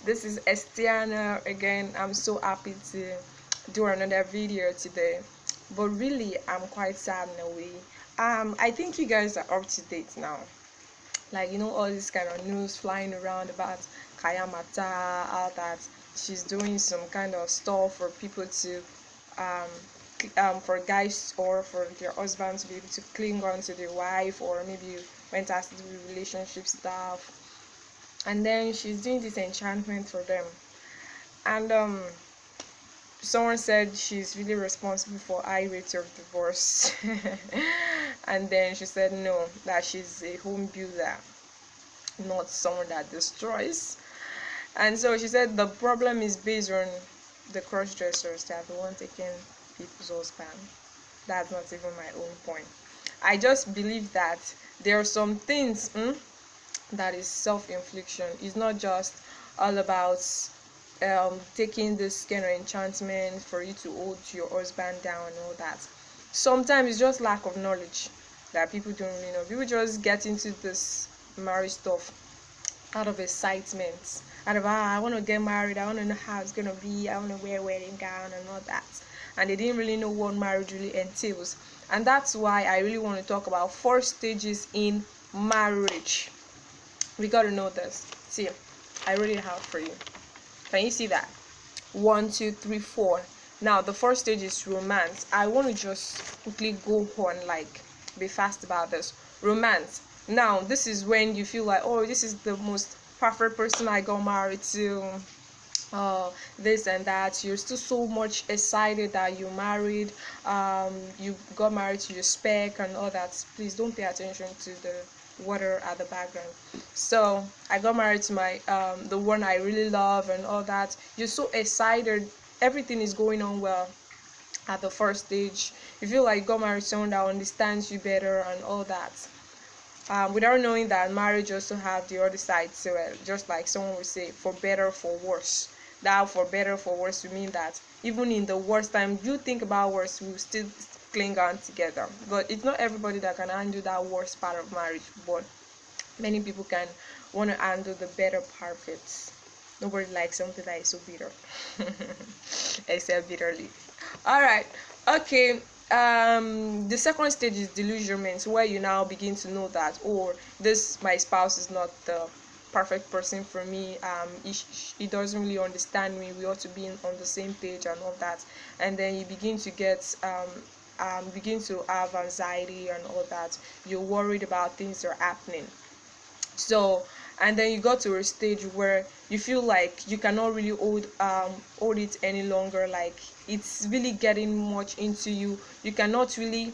This is Estiana again. I'm so happy to do another video today, but really I'm quite sad in a way. I think you guys are up to date now. Like, all this kind of news flying around about kayamata, all that. She's doing some kind of stuff for people to um for guys or for their husband to be able to cling on to their wife, or maybe when it has to do with relationship stuff. And then she's doing this enchantment for them. And someone said she's really responsible for high rates of divorce. And then she said no, that she's a home builder, not someone that destroys. And so she said the problem is based on the cross dressers that are the one taking people's husband. That's not even my own point. I just believe that there are some things that is self-infliction. It's not just all about taking this kind of enchantment for you to hold your husband down and all that. Sometimes it's just lack of knowledge that people don't really know. People just get into this marriage stuff out of excitement, out of I want to get married, I want to know how it's gonna be, I want to wear a wedding gown and all that, and they didn't really know what marriage really entails. And that's why I really want to talk about 4 stages in marriage. We got to know this. See, I really have for you. Can you see that? 1, 2, 3, 4. Now the first stage is romance. I want to just quickly go on, like, be fast about this. Romance. Now this is when you feel like, oh, this is the most perfect person I got married to, this and that. You're still so much excited that you married, you got married to your spec and all that. Please don't pay attention to the water at the background. So I got married to my the one I really love and all that. You're so excited, everything is going on well at the first stage. You feel like you got married to someone that understands you better and all that, without knowing that marriage also have the other side to it. Just like someone would say, for better, for worse. That for better, for worse, we mean that even in the worst time you think about worse, we will still cling on together. But it's not everybody that can handle that worst part of marriage, but many people can want to handle the better part of it. Nobody likes something that is so bitter except bitterly. All right, okay. The second stage is delusionment, where you now begin to know that, oh, this my spouse is not the perfect person for me. He doesn't really understand me. We ought to be on the same page and all that. And then you begin to get begin to have anxiety and all that. You're worried about things that are happening. So, and then you got to a stage where you feel like you cannot really hold it any longer. Like, it's really getting much into you. You cannot really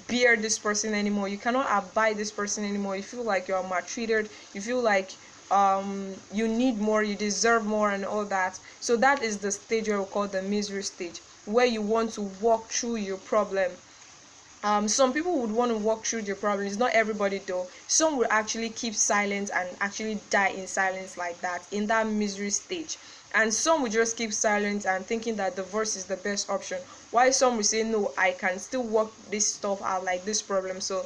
bear this person anymore. You cannot abide this person anymore. You feel like you're maltreated. You feel like you need more, you deserve more and all that. So that is the stage where we call the misery stage, where you want to walk through your problem. Some people would want to walk through their problems. Not everybody though. Some will actually keep silent and actually die in silence, like that, in that misery stage. And some will just keep silent and thinking that divorce is the best option. While some will say, no, I can still work this stuff out, like this problem. So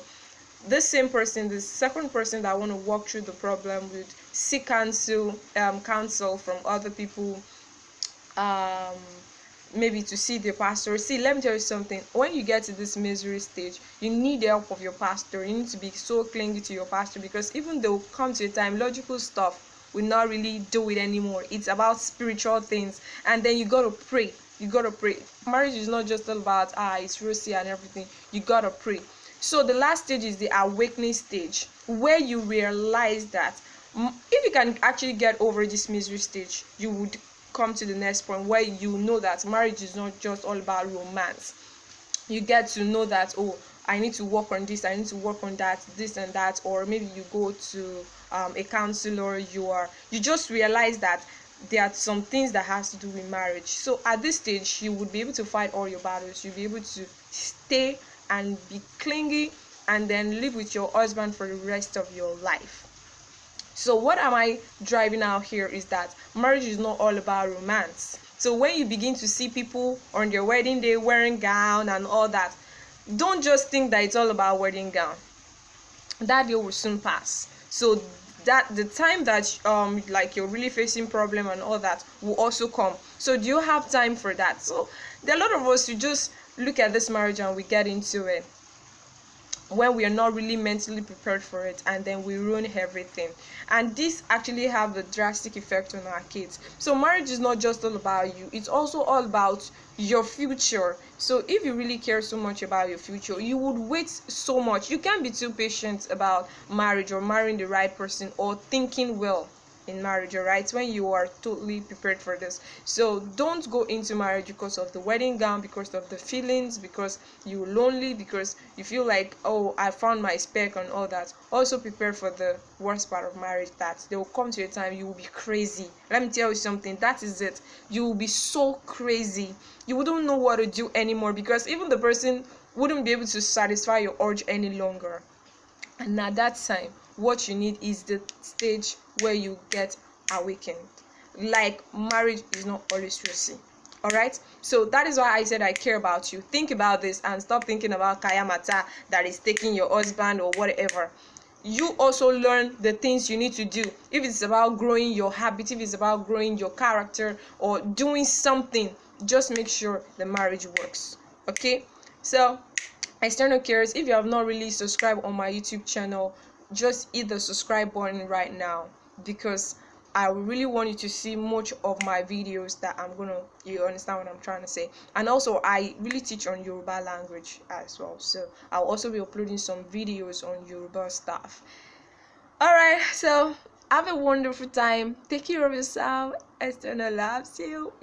this same person, the second person that want to walk through the problem, would seek counsel from other people, maybe to see the pastor. See, let me tell you something. When you get to this misery stage, you need the help of your pastor. You need to be so clingy to your pastor, because even though come to a time, logical stuff will not really do it anymore. It's about spiritual things, and then you gotta pray. You gotta pray. Marriage is not just all about it's rosy and everything. You gotta pray. So the last stage is the awakening stage, where you realize that if you can actually get over this misery stage, you would come to the next point, where you know that marriage is not just all about romance. You get to know that, oh, I need to work on this, I need to work on that, this and that. Or maybe you go to a counselor. You just realize that there are some things that has to do with marriage. So at this stage, you would be able to fight all your battles. You'll be able to stay and be clingy, and then live with your husband for the rest of your life. So what am I driving out here is that marriage is not all about romance. So when you begin to see people on their wedding day wearing gown and all that, don't just think that it's all about wedding gown. That day will soon pass. So that the time that like you're really facing problem and all that will also come. So do you have time for that? So there are a lot of us who just look at this marriage and we get into it when we are not really mentally prepared for it, and then we ruin everything. And this actually have a drastic effect on our kids. So marriage is not just all about you, it's also all about your future. So if you really care so much about your future, you would wait so much. You can't be too patient about marriage or marrying the right person or thinking well in marriage, all right, when you are totally prepared for this. So don't go into marriage because of the wedding gown, because of the feelings, because you're lonely, because you feel like, oh, I found my spec and all that. Also prepare for the worst part of marriage, that there will come to a time you will be crazy. Let me tell you something, that is it. You will be so crazy, you wouldn't know what to do anymore, because even the person wouldn't be able to satisfy your urge any longer. And at that time, what you need is the stage where you get awakened. Like, marriage is not always rosy. All right, so that is why I said I care about you. Think about this and stop thinking about kayamata, that is taking your husband or whatever. You also learn the things you need to do. If it's about growing your habit, if it's about growing your character or doing something, just make sure the marriage works. Okay, so external cares, if you have not really subscribed on my YouTube channel, just hit the subscribe button right now, because I really want you to see much of my videos that I'm gonna, you understand what I'm trying to say. And also I really teach on Yoruba language as well, so I'll also be uploading some videos on Yoruba stuff. All right, so have a wonderful time, take care of yourself. External loves you.